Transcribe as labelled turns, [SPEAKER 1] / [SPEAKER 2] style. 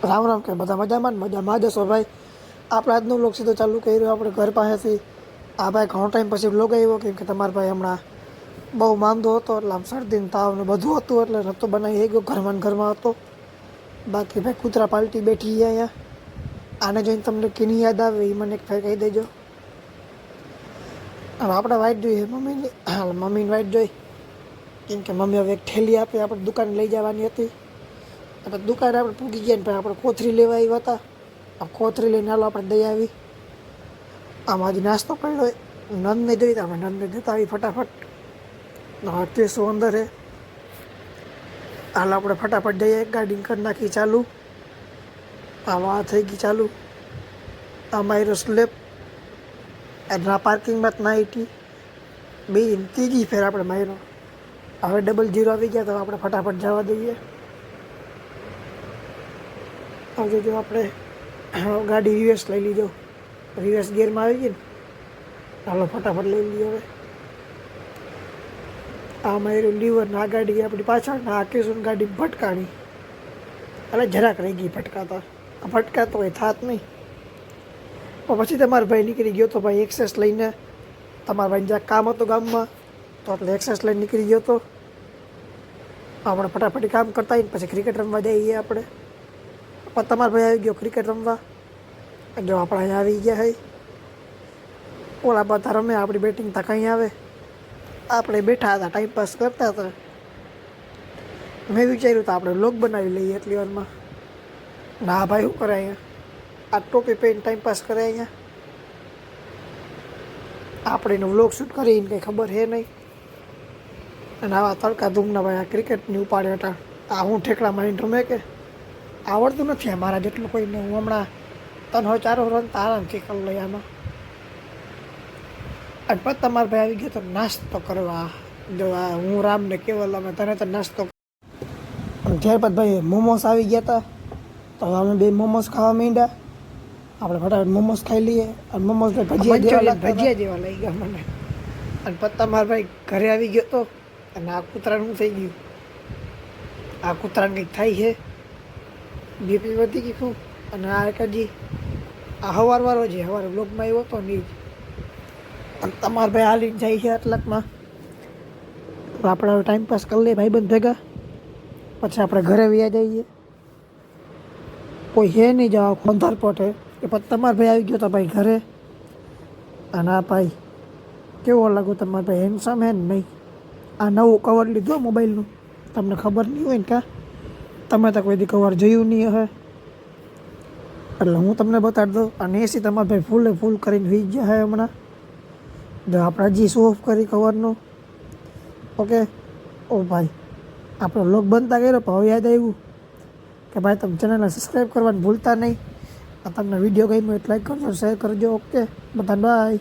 [SPEAKER 1] રામ રામ કે બધા મજામાં ને મજામાં જશો ભાઈ. આપણે આજનો વ્લોગ સીધો ચાલુ કર્યો આપણે ઘર પાસેથી. આ ભાઈ ઘણો ટાઈમ પછી વ્લોગ આવ્યો કેમ કે તમારા ભાઈ હમણાં બહુ માંદો હતો, એટલે આમ શરદી ને તાવ ને બધું હતું, એટલે નહોતો બનાવી ગયો, ઘરમાં ને ઘરમાં હતો. બાકી ભાઈ કૂતરા પાલટી બેઠી છે અહીંયા. આને જોઈને તમને કેની યાદ આવે એ મને એક ભાઈ કહી દેજો. હવે આપણે વાઇટ જોઈએ મમ્મીની, મમ્મીની વાઇટ જોઈ કેમ કે મમ્મી હવે એક થેલી આપે આપણે દુકાને લઈ જવાની હતી. આપણે દુકાને આપણે પૂગી ગયા ને ભાઈ આપણે કોથરી લેવા આવ્યા હતા. આ કોથરી લઈને હાલો આપણે દઈ આવી. આમાં હજી નાસ્તો પડ્યો હોય નંદને જોઈ તો આપણે નંદને જતા આવી ફટાફટ. અઠ્યાસો અંદર છે. હાલ આપણે ફટાફટ જઈએ, ગાડી કરી નાખી ચાલુ. આમાં થઈ ગઈ ચાલુ. આ મારો સ્લેબ એના પાર્કિંગમાં જ ના આઈટી બે ત્રીજી ફેર આપણે માર્યો. હવે 00 આવી ગયા તો આપણે ફટાફટ જવા દઈએ. હવે જો આપણે ગાડી રિવર્સ લઈ લીધો, રિવર્સ ગિયરમાં આવી ગઈ ને. ચાલો ફટાફટ લઈ લઈએ હવે. આ મારું લીવર ને આ ગાડી આપણી પાછળ ને આ કેસુન ગાડી ભટકાણી, એટલે જરાક રહી ગઈ ભટકાતા. આ ભટકાતો હોય થાત નહીં. પણ પછી તમારો ભાઈ નીકળી ગયો તો ભાઈ એક્સેસ લઈને. તમારા ભાઈને જ્યાં કામ હતું ગામમાં તો એટલે એક્સેસ લઈને નીકળી ગયો તો. આપણે ફટાફટ કામ કરતા આવીને પછી ક્રિકેટ રમવા જઈએ આપણે. પણ તમારો ભાઈ આવી ગયો ક્રિકેટ રમવા. જો આપણે અહીંયા આવી ગયા હોય. ઓલા બધા રમે, આપણી બેટિંગ તો કંઈ આવે. આપણે બેઠા હતા ટાઈમપાસ કરતા હતા. મેં વિચાર્યું તો આપણે વ્લોગ બનાવી લઈએ એટલી વારમાં. ના ભાઈ શું કરે અહીંયા? આ ટોપી પહેરીને ટાઈમપાસ કરે અહીંયા. આપણે એનો વ્લોગ શૂટ કરીને કંઈ ખબર છે નહીં. અને આવા તડકા ધૂમના ભાઈ આ ક્રિકેટની ઉપાડે હતા. આ હું ઠેકડા મારીને રમે કે આવડતું નથી મારા જેટલું કોઈને. હું હમણાં 3-4 રન તો આરામથી કરી લઈ આમાં. અને પછી તમારા ભાઈ આવી ગયો તો નાસ્તો કરવા. જો આ હું રામને કેવલ અમે તને તો નાસ્તો. ત્યારબાદ ભાઈ મોમોસ આવી ગયા હતા તો અમે બે મોમોસ ખાવા માંડ્યા. આપણે ફટાફટ મોમોસ ખાઈ લઈએ. અને મોમોસ ભજીયા જેવા લઈ ગયા મને. અને પછી તમારા ભાઈ ઘરે આવી ગયો તો. અને આ કૂતરાનું થઈ ગયું. આ કૂતરાને કંઈક થાય છે, બીપી વધી ગયું. અને આ હજી આ સવારવાળો છે, સવારે બ્લોગમાં આવ્યો હતો ને. અને તમારા ભાઈ હાલીને જાય છે આટલાકમાં. આપણે હવે ટાઈમપાસ કરી લઈએ ભાઈબંધ ભેગા. પછી આપણે ઘરે વ્યા જઈએ. કોઈ હે નહીં જવા ખોંધાર પોટે. કે પછી તમારા ભાઈ આવી ગયો તો ભાઈ ઘરે. અને આ ભાઈ કેવો લાગો તમારા ભાઈ? હેન્ડસમ હે ને નહીં? આ નવું કવર લીધું મોબાઈલનું. તમને ખબર નહીં હોય ને કાં? તમે તો કોઈ દી કવર જોયું નહીં હે. એટલે હું તમને બતાડી દઉં. અને એસી તમારા ભાઈ ફૂલે ફૂલ કરીને વી ગયા હે હમણાં. જો આપણે હજી શો ઓફ કરી કવરનું. ઓકે ઓ ભાઈ આપણો વ્લોગ બનતા કર્યો પણ હવે યાદ આવ્યું કે ભાઈ તમે ચેનલને સબસ્ક્રાઈબ કરવાનું ભૂલતા નહીં. તમને વિડીયો ગમ્યો એટલે લાઈક કરજો, શેર કરજો. ઓકે બધા બાય.